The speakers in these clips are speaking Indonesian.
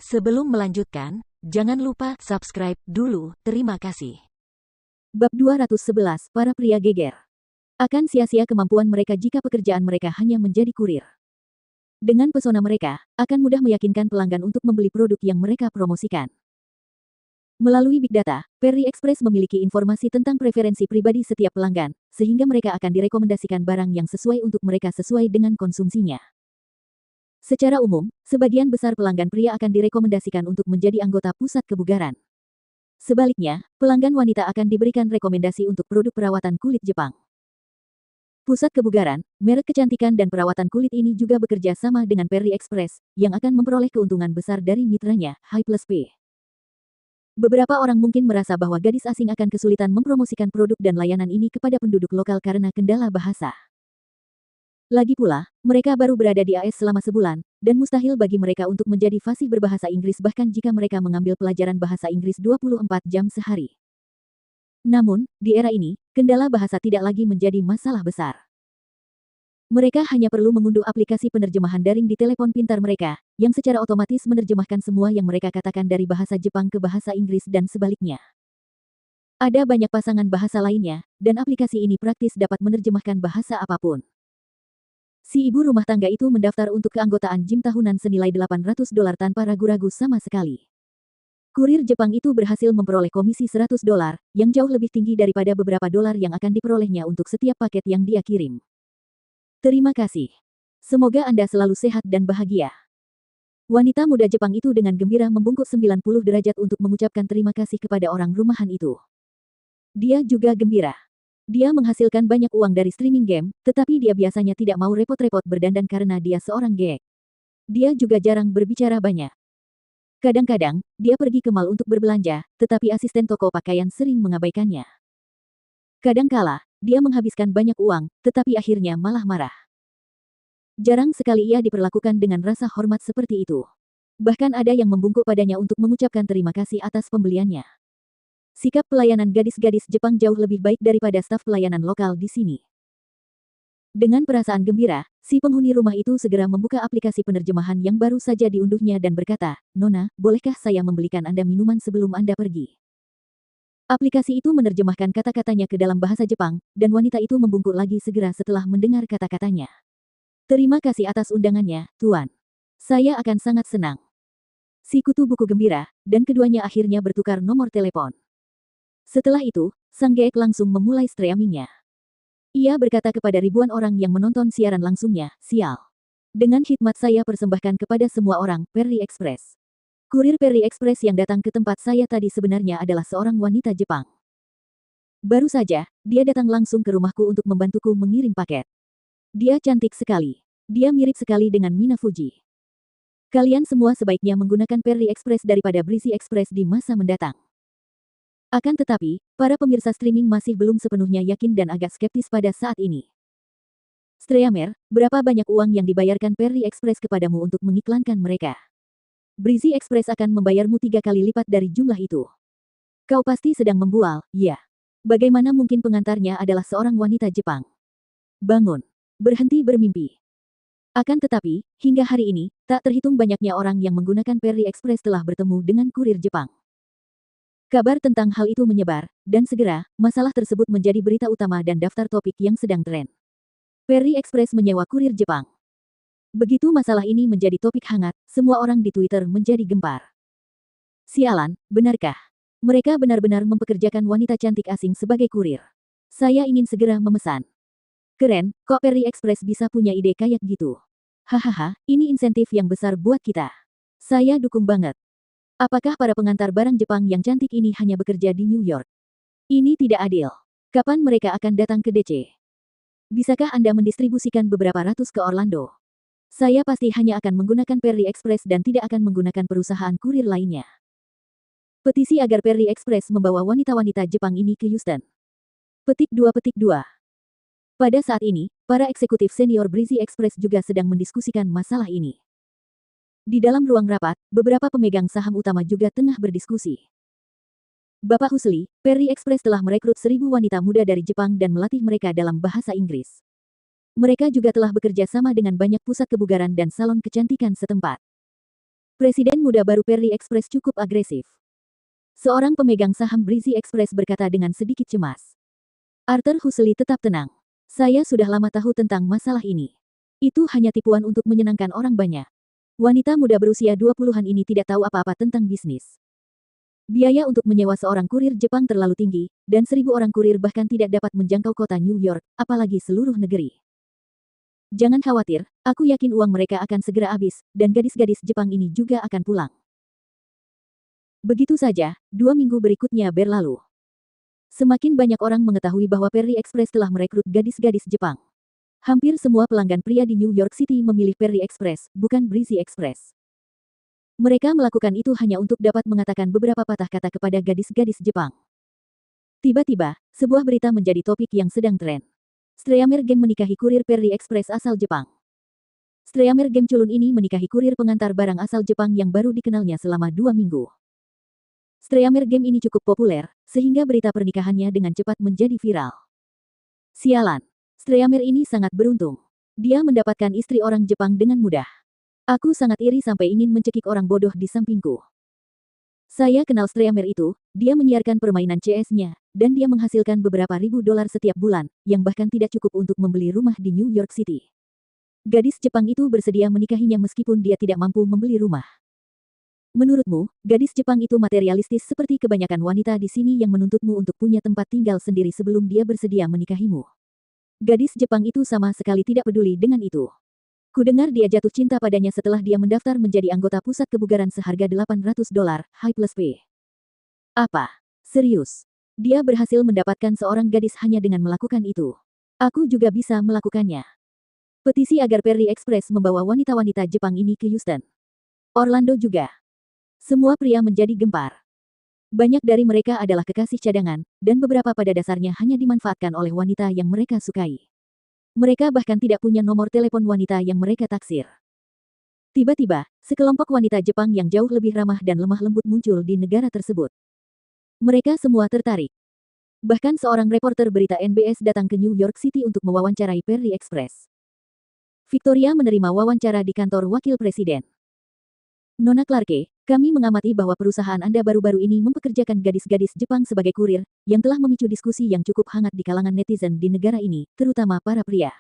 Sebelum melanjutkan, jangan lupa subscribe dulu. Terima kasih. Bab 211, para pria geger. Akan sia-sia kemampuan mereka jika pekerjaan mereka hanya menjadi kurir. Dengan pesona mereka, akan mudah meyakinkan pelanggan untuk membeli produk yang mereka promosikan. Melalui Big Data, Perry Express memiliki informasi tentang preferensi pribadi setiap pelanggan, sehingga mereka akan direkomendasikan barang yang sesuai untuk mereka sesuai dengan konsumsinya. Secara umum, sebagian besar pelanggan pria akan direkomendasikan untuk menjadi anggota pusat kebugaran. Sebaliknya, pelanggan wanita akan diberikan rekomendasi untuk produk perawatan kulit Jepang. Pusat kebugaran, merek kecantikan dan perawatan kulit ini juga bekerja sama dengan Perry Express, yang akan memperoleh keuntungan besar dari mitranya, High Plus P. Beberapa orang mungkin merasa bahwa gadis asing akan kesulitan mempromosikan produk dan layanan ini kepada penduduk lokal karena kendala bahasa. Lagi pula, mereka baru berada di AS selama sebulan, dan mustahil bagi mereka untuk menjadi fasih berbahasa Inggris bahkan jika mereka mengambil pelajaran bahasa Inggris 24 jam sehari. Namun, di era ini, kendala bahasa tidak lagi menjadi masalah besar. Mereka hanya perlu mengunduh aplikasi penerjemahan daring di telepon pintar mereka, yang secara otomatis menerjemahkan semua yang mereka katakan dari bahasa Jepang ke bahasa Inggris dan sebaliknya. Ada banyak pasangan bahasa lainnya, dan aplikasi ini praktis dapat menerjemahkan bahasa apapun. Si ibu rumah tangga itu mendaftar untuk keanggotaan gym tahunan senilai $800 tanpa ragu-ragu sama sekali. Kurir Jepang itu berhasil memperoleh komisi $100, yang jauh lebih tinggi daripada beberapa dolar yang akan diperolehnya untuk setiap paket yang dia kirim. Terima kasih. Semoga Anda selalu sehat dan bahagia. Wanita muda Jepang itu dengan gembira membungkuk 90 derajat untuk mengucapkan terima kasih kepada orang rumahan itu. Dia juga gembira. Dia menghasilkan banyak uang dari streaming game, tetapi dia biasanya tidak mau repot-repot berdandan karena dia seorang geek. Dia juga jarang berbicara banyak. Kadang-kadang, dia pergi ke mall untuk berbelanja, tetapi asisten toko pakaian sering mengabaikannya. Kadangkala, dia menghabiskan banyak uang, tetapi akhirnya malah marah. Jarang sekali ia diperlakukan dengan rasa hormat seperti itu. Bahkan ada yang membungkuk padanya untuk mengucapkan terima kasih atas pembeliannya. Sikap pelayanan gadis-gadis Jepang jauh lebih baik daripada staf pelayanan lokal di sini. Dengan perasaan gembira, si penghuni rumah itu segera membuka aplikasi penerjemahan yang baru saja diunduhnya dan berkata, "Nona, bolehkah saya membelikan Anda minuman sebelum Anda pergi?" Aplikasi itu menerjemahkan kata-katanya ke dalam bahasa Jepang, dan wanita itu membungkuk lagi segera setelah mendengar kata-katanya. "Terima kasih atas undangannya, Tuan. Saya akan sangat senang." Si kutu buku gembira, dan keduanya akhirnya bertukar nomor telepon. Setelah itu, sang geek langsung memulai streamingnya. Ia berkata kepada ribuan orang yang menonton siaran langsungnya, "Sial. Dengan khidmat saya persembahkan kepada semua orang, Perry Express. Kurir Perry Express yang datang ke tempat saya tadi sebenarnya adalah seorang wanita Jepang. Baru saja, dia datang langsung ke rumahku untuk membantuku mengirim paket. Dia cantik sekali. Dia mirip sekali dengan Mina Fuji. Kalian semua sebaiknya menggunakan Perry Express daripada Breezy Express di masa mendatang." Akan tetapi, para pemirsa streaming masih belum sepenuhnya yakin dan agak skeptis pada saat ini. "Streamer, berapa banyak uang yang dibayarkan Perry Express kepadamu untuk mengiklankan mereka? Breezy Express akan membayarmu 3 kali lipat dari jumlah itu. Kau pasti sedang membual, ya? Bagaimana mungkin pengantarnya adalah seorang wanita Jepang? Bangun. Berhenti bermimpi." Akan tetapi, hingga hari ini, tak terhitung banyaknya orang yang menggunakan Perry Express telah bertemu dengan kurir Jepang. Kabar tentang hal itu menyebar, dan segera, masalah tersebut menjadi berita utama dan daftar topik yang sedang tren. Perry Express menyewa kurir Jepang. Begitu masalah ini menjadi topik hangat, semua orang di Twitter menjadi gempar. "Sialan, benarkah? Mereka benar-benar mempekerjakan wanita cantik asing sebagai kurir. Saya ingin segera memesan. Keren, kok Perry Express bisa punya ide kayak gitu. Hahaha, ini insentif yang besar buat kita. Saya dukung banget. Apakah para pengantar barang Jepang yang cantik ini hanya bekerja di New York? Ini tidak adil. Kapan mereka akan datang ke DC? Bisakah Anda mendistribusikan beberapa ratus ke Orlando? Saya pasti hanya akan menggunakan Perry Express dan tidak akan menggunakan perusahaan kurir lainnya. Petisi agar Perry Express membawa wanita-wanita Jepang ini ke Houston." Petik 2. Pada saat ini, para eksekutif senior Breezy Express juga sedang mendiskusikan masalah ini. Di dalam ruang rapat, beberapa pemegang saham utama juga tengah berdiskusi. "Bapak Husli, Perry Express telah merekrut 1.000 wanita muda dari Jepang dan melatih mereka dalam bahasa Inggris. Mereka juga telah bekerja sama dengan banyak pusat kebugaran dan salon kecantikan setempat. Presiden muda baru Perry Express cukup agresif. Seorang pemegang saham Breezy Express berkata dengan sedikit cemas. Arthur Huxley tetap tenang. Saya sudah lama tahu tentang masalah ini. Itu hanya tipuan untuk menyenangkan orang banyak. Wanita muda berusia 20-an ini tidak tahu apa-apa tentang bisnis. Biaya untuk menyewa seorang kurir Jepang terlalu tinggi, dan 1.000 orang kurir bahkan tidak dapat menjangkau kota New York, apalagi seluruh negeri. Jangan khawatir, aku yakin uang mereka akan segera habis, dan gadis-gadis Jepang ini juga akan pulang. Begitu saja, 2 minggu berikutnya berlalu. Semakin banyak orang mengetahui bahwa Perry Express telah merekrut gadis-gadis Jepang. Hampir semua pelanggan pria di New York City memilih Perry Express, bukan Breezy Express. Mereka melakukan itu hanya untuk dapat mengatakan beberapa patah kata kepada gadis-gadis Jepang. Tiba-tiba, sebuah berita menjadi topik yang sedang tren. Streamer game menikahi kurir Perry Express asal Jepang. Streamer game culun ini menikahi kurir pengantar barang asal Jepang yang baru dikenalnya selama 2 minggu. Streamer game ini cukup populer, sehingga berita pernikahannya dengan cepat menjadi viral. Sialan, streamer ini sangat beruntung. Dia mendapatkan istri orang Jepang dengan mudah. Aku sangat iri sampai ingin mencekik orang bodoh di sampingku. Saya kenal streamer itu, dia menyiarkan permainan CS-nya, dan dia menghasilkan beberapa ribu dolar setiap bulan, yang bahkan tidak cukup untuk membeli rumah di New York City. Gadis Jepang itu bersedia menikahinya meskipun dia tidak mampu membeli rumah. Menurutmu, gadis Jepang itu materialistis seperti kebanyakan wanita di sini yang menuntutmu untuk punya tempat tinggal sendiri sebelum dia bersedia menikahimu. Gadis Jepang itu sama sekali tidak peduli dengan itu. Kudengar dia jatuh cinta padanya setelah dia mendaftar menjadi anggota pusat kebugaran seharga $800, High plus P. Apa? Serius? Dia berhasil mendapatkan seorang gadis hanya dengan melakukan itu. Aku juga bisa melakukannya. Petisi agar Perry Express membawa wanita-wanita Jepang ini ke Houston. Orlando juga. Semua pria menjadi gempar. Banyak dari mereka adalah kekasih cadangan, dan beberapa pada dasarnya hanya dimanfaatkan oleh wanita yang mereka sukai. Mereka bahkan tidak punya nomor telepon wanita yang mereka taksir. Tiba-tiba, sekelompok wanita Jepang yang jauh lebih ramah dan lemah lembut muncul di negara tersebut. Mereka semua tertarik. Bahkan seorang reporter berita NBS datang ke New York City untuk mewawancarai Perry Express. Victoria menerima wawancara di kantor wakil presiden. Nona Clarke, kami mengamati bahwa perusahaan Anda baru-baru ini mempekerjakan gadis-gadis Jepang sebagai kurir, yang telah memicu diskusi yang cukup hangat di kalangan netizen di negara ini, terutama para pria.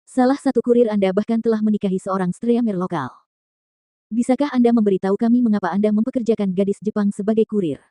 Salah satu kurir Anda bahkan telah menikahi seorang streamer lokal. Bisakah Anda memberitahu kami mengapa Anda mempekerjakan gadis Jepang sebagai kurir?